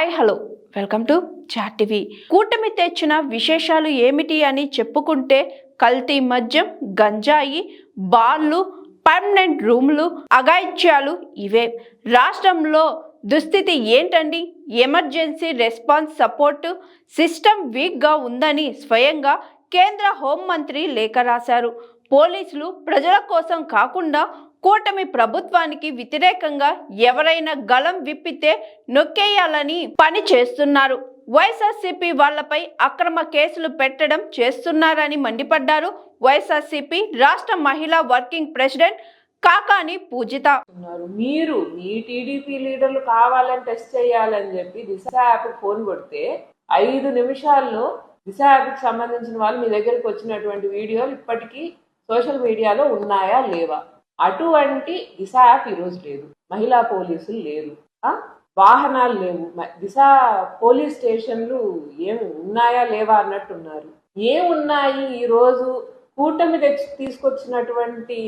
Hi hello welcome to chat TV. కూటమి తెచ్చిన విశేషాలు ఏమిటి అని చెప్పుకుంటే కల్తీ మద్యం, గంజాయి, బార్లు, పర్మనెంట్ రూమ్లు, అఘాయిత్యాలు ఇవే. రాష్ట్రంలో దుస్థితి ఏంటండి? ఎమర్జెన్సీ రెస్పాన్స్ సపోర్ట్ సిస్టమ్ వీక్గా ఉందని స్వయంగా కేంద్ర హోంమంత్రి లేఖ రాశారు. పోలీసులు ప్రజల కోసం కాకుండా కూటమి ప్రభుత్వానికి వ్యతిరేకంగా ఎవరైనా గళం విప్పితే నొక్కేయాలని పని చేస్తున్నారు. వైఎస్ఆర్సీపీ వాళ్లపై అక్రమ కేసులు పెట్టడం చేస్తున్నారని మండిపడ్డారు. వైఎస్ఆర్సీపీ రాష్ట్ర మహిళా వర్కింగ్ ప్రెసిడెంట్ కాకాని పూజిత. మీరు మీ టీడీపీ లీడర్లు కావాలని టెస్ట్ చేయాలని చెప్పి దిశ యాప్ ఫోన్ కొడితే 5 నిమిషాల్లో దిశ యాప్కి సంబంధించిన వాళ్ళు మీ దగ్గరికి వచ్చినటువంటి వీడియోలు ఇప్పటికీ సోషల్ మీడియాలో ఉన్నాయా లేవా? అటువంటి దిశ యాప్ ఈరోజు లేదు. మహిళా పోలీసులు లేరు, వాహనాలు లేవు, దిశ పోలీస్ స్టేషన్లు ఏమి ఉన్నాయా లేవా అన్నట్టున్నారు. ఏమున్నాయి? ఈరోజు కూటమి తీసుకొచ్చినటువంటి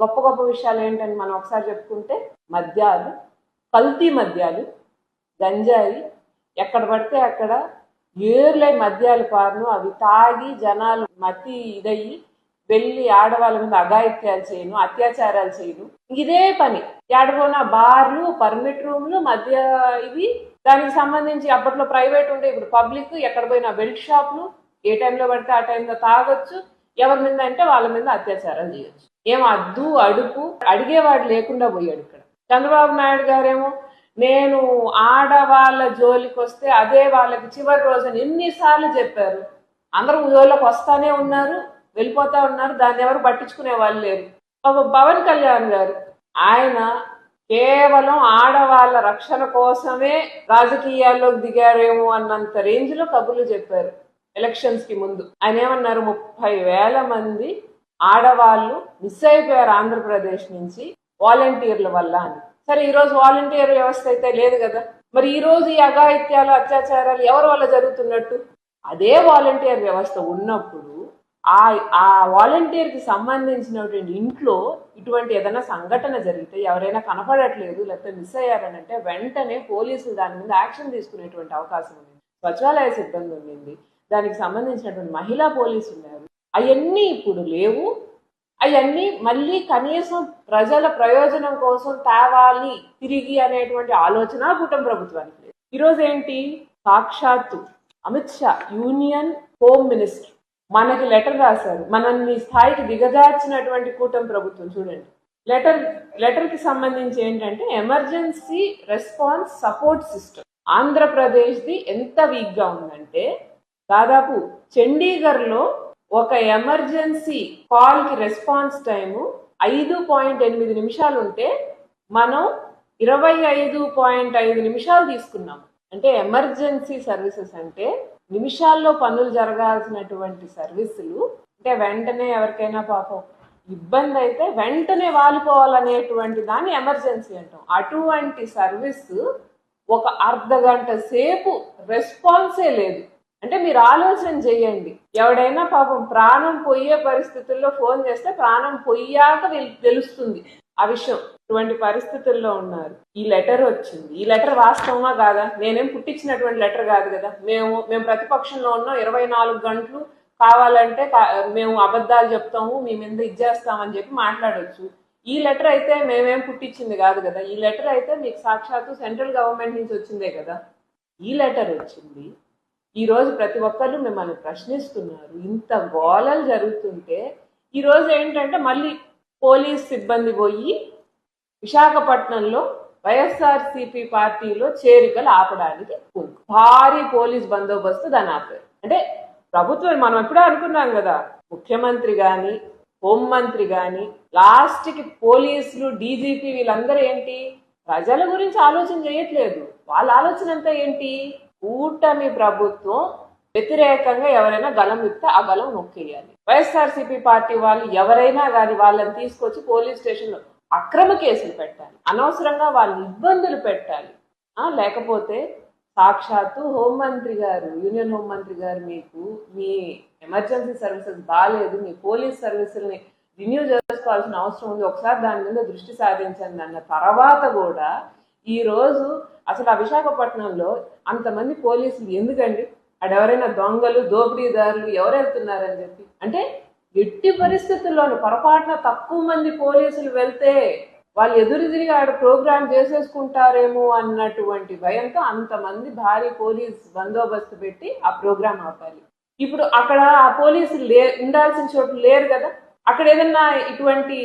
గొప్ప గొప్ప విషయాలు ఏంటని మనం ఒకసారి చెప్పుకుంటే, మద్యాలు, కల్తీ మద్యాలు, గంజాయి, ఎక్కడ పడితే అక్కడ ఏర్లై మద్యాలు పారును, అవి తాగి జనాలు మతి ఇదయ్యి వెళ్ళి ఆడవాళ్ళ మీద అఘాయిత్యాలు చేయను, అత్యాచారాలు చేయను. ఇదే పని ఏడపోయినా బార్లు, పర్మిట్ రూమ్లు, మధ్య ఇవి. దానికి సంబంధించి అప్పట్లో ప్రైవేట్ ఉండే, ఇప్పుడు పబ్లిక్. ఎక్కడ పోయినా బెల్ట్ షాప్లు, ఏ టైంలో పడితే ఆ టైంలో తాగొచ్చు. ఎవరి మీద అంటే వాళ్ళ మీద అత్యాచారాలు చేయొచ్చు. ఏం అద్దు అడుపు అడిగేవాడు లేకుండా పోయాడు ఇక్కడ. చంద్రబాబు నాయుడు గారేమో నేను ఆడవాళ్ళ జోలికి వస్తే అదే వాళ్ళకి చివరి రోజున ఎన్నిసార్లు చెప్పారు. అందరూ జోలికి వస్తానే ఉన్నారు, వెళ్ళిపోతా ఉన్నారు. దాన్ని ఎవరు పట్టించుకునే వాళ్ళు లేరు. పవన్ కళ్యాణ్ గారు ఆయన కేవలం ఆడవాళ్ళ రక్షణ కోసమే రాజకీయాల్లోకి దిగారేమో అన్నంత రేంజ్ లో కబుర్లు చెప్పారు ఎలక్షన్స్ కి ముందు. ఆయన ఏమన్నారు? 30,000 మంది ఆడవాళ్ళు మిస్ అయిపోయారు ఆంధ్రప్రదేశ్ నుంచి వాలంటీర్ల వల్ల అని. సరే, ఈరోజు వాలంటీర్ వ్యవస్థ అయితే లేదు కదా. మరి ఈ రోజు ఈ అఘాయిత్యాలు, అత్యాచారాలు ఎవరి వల్ల జరుగుతున్నట్టు? అదే వాలంటీర్ వ్యవస్థ ఉన్నప్పుడు ఆ వాలంటీర్ కి సంబంధించినటువంటి ఇంట్లో ఇటువంటి ఏదైనా సంఘటన జరిగితే, ఎవరైనా కనపడట్లేదు లేకపోతే మిస్ అయ్యారనంటే వెంటనే పోలీసులు దాని మీద యాక్షన్ తీసుకునేటువంటి అవకాశం ఉంది. సచివాలయ సిబ్బంది ఉండింది, దానికి సంబంధించినటువంటి మహిళా పోలీసు ఉన్నారు. అవన్నీ ఇప్పుడు లేవు. అవన్నీ మళ్ళీ కనీసం ప్రజల ప్రయోజనం కోసం తేవాలి తిరిగి అనేటువంటి ఆలోచన కూటమి ప్రభుత్వానికి లేదు. ఈరోజు ఏంటి? సాక్షాత్తు Amit Shah, union home minister, మనకి లెటర్ రాశారు. మనల్ని స్థాయికి దిగజార్చినటువంటి కూటమి ప్రభుత్వం చూడండి. లెటర్ కి సంబంధించి ఏంటంటే, ఎమర్జెన్సీ రెస్పాన్స్ సపోర్ట్ సిస్టమ్ ఆంధ్రప్రదేశ్ది ఎంత వీక్ గా ఉందంటే, దాదాపు చండీగఢ్లో ఒక ఎమర్జెన్సీ కాల్ కి రెస్పాన్స్ టైము 5.8 నిమిషాలు ఉంటే మనం 25.5 నిమిషాలు తీసుకున్నాం. అంటే ఎమర్జెన్సీ సర్వీసెస్ అంటే నిమిషాల్లో పనులు జరగాల్సినటువంటి సర్వీసులు. అంటే వెంటనే ఎవరికైనా పాపం ఇబ్బంది అయితే వెంటనే వాలిపోవాలనేటువంటి దాన్ని ఎమర్జెన్సీ అంటాం. అటువంటి సర్వీస్ ఒక అర్ధగంట సేపు రెస్పాన్సే లేదు. అంటే మీరు ఆలోచన చేయండి, ఎవడైనా పాపం ప్రాణం పోయే పరిస్థితుల్లో ఫోన్ చేస్తే ప్రాణం పోయాక తెలుస్తుంది ఆ విషయం. ఇటువంటి పరిస్థితుల్లో ఉన్నారు. ఈ లెటర్ వచ్చింది. ఈ లెటర్ వాస్తవమా కాదా? నేనేం పుట్టించినటువంటి లెటర్ కాదు కదా. మేము ప్రతిపక్షంలో ఉన్నాం, 24 గంటలు కావాలంటే మేము అబద్ధాలు చెప్తాము, మీ మీద ఇచ్చేస్తామని చెప్పి మాట్లాడవచ్చు. ఈ లెటర్ అయితే మేమేం పుట్టించింది కాదు కదా. ఈ లెటర్ అయితే మీకు సాక్షాత్తు సెంట్రల్ గవర్నమెంట్ నుంచి వచ్చిందే కదా. ఈ లెటర్ వచ్చింది. ఈరోజు ప్రతి ఒక్కరు మిమ్మల్ని ప్రశ్నిస్తున్నారు. ఇంత గోలలు జరుగుతుంటే ఈరోజు ఏంటంటే మళ్ళీ పోలీస్ సిబ్బంది పోయి విశాఖపట్నంలో వైఎస్ఆర్సీపీ పార్టీలో చేరికలు ఆపడానికి భారీ పోలీస్ బందోబస్తు దాన్ని ఆపారు. అంటే ప్రభుత్వం, మనం ఎప్పుడో అనుకున్నాం కదా, ముఖ్యమంత్రి గాని హోంమంత్రి గాని లాస్ట్కి పోలీసులు, డీజీపీ వీళ్ళందరూ ఏంటి, ప్రజల గురించి ఆలోచన చేయట్లేదు. వాళ్ళ ఆలోచన అంతా ఏంటి, కూటమి ప్రభుత్వం వ్యతిరేకంగా ఎవరైనా గలం విప్తే ఆ గలం నొక్కేయాలి. వైఎస్ఆర్సీపీ పార్టీ వాళ్ళు ఎవరైనా కానీ వాళ్ళని తీసుకొచ్చి పోలీస్ స్టేషన్లో అక్రమ కేసులు పెట్టాలి, అనవసరంగా వాళ్ళని ఇబ్బందులు పెట్టాలి. లేకపోతే సాక్షాత్తు హోంమంత్రి గారు, యూనియన్ హోంమంత్రి గారు, మీకు మీ ఎమర్జెన్సీ సర్వీసెస్ బాగాలేదు, మీ పోలీస్ సర్వీసుల్ని రిన్యూ చేసుకోవాల్సిన అవసరం ఉంది, ఒకసారి దాని మీద దృష్టి సాధించండి అన్న తర్వాత కూడా ఈ రోజు అసలు ఆ విశాఖపట్నంలో అంతమంది పోలీసులు ఎందుకండి? అడెవరైనా దొంగలు దోపిడీదారులు ఎవరు వెళ్తున్నారని చెప్పి అంటే ఎట్టి పరిస్థితుల్లోనూ పొరపాటున తక్కువ మంది పోలీసులు వెళ్తే వాళ్ళు ఎదురు తిరిగి ఆడ ప్రోగ్రామ్ చేసేసుకుంటారేమో అన్నటువంటి భయంతో అంతమంది భారీ పోలీస్ బందోబస్తు పెట్టి ఆ ప్రోగ్రామ్ ఆపాలి. ఇప్పుడు అక్కడ ఆ పోలీసులు ఉండాల్సిన చోటు లేరు కదా. అక్కడ ఏదన్నా ఇటువంటి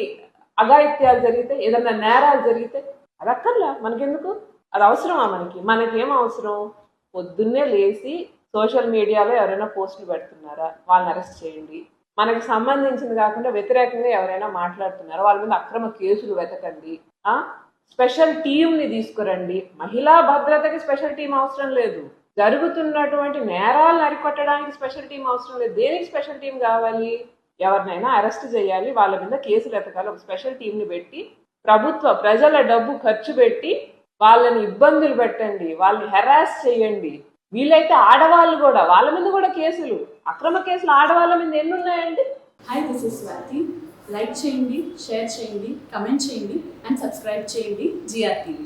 అఘాయిత్యాలు జరిగితే, ఏదన్నా నేరాలు జరిగితే అది అక్కర్లా, మనకెందుకు? అది అవసరమా? మనకేం అవసరం? పొద్దున్నే లేచి సోషల్ మీడియాలో ఎవరైనా పోస్టులు పెడుతున్నారా, వాళ్ళని అరెస్ట్ చేయండి. మనకి సంబంధించింది కాకుండా వ్యతిరేకంగా ఎవరైనా మాట్లాడుతున్నారా, వాళ్ళ మీద అక్రమ కేసులు వెతకండి. స్పెషల్ టీంని తీసుకురండి. మహిళా భద్రతకి స్పెషల్ టీం అవసరం లేదు. జరుగుతున్నటువంటి నేరాలను అరికట్టడానికి స్పెషల్ టీం అవసరం లేదు. దేనికి స్పెషల్ టీం కావాలి? ఎవరినైనా అరెస్ట్ చేయాలి, వాళ్ళ మీద కేసులు ఎతకాలి. ఒక స్పెషల్ టీంని పెట్టి ప్రజల డబ్బు ఖర్చు పెట్టి వాళ్ళని ఇబ్బందులు పెట్టండి, వాళ్ళని హెరాస్ చేయండి. వీలైతే ఆడవాళ్ళు కూడా, వాళ్ళ మీద కూడా కేసులు, అక్రమ కేసులు ఆడవాళ్ళ మీద ఎన్ని ఉన్నాయండి? Hi, this is Swathi. Like చేయండి, షేర్ చేయండి, కమెంట్ చేయండి అండ్ సబ్స్క్రైబ్ చేయండి GR TV.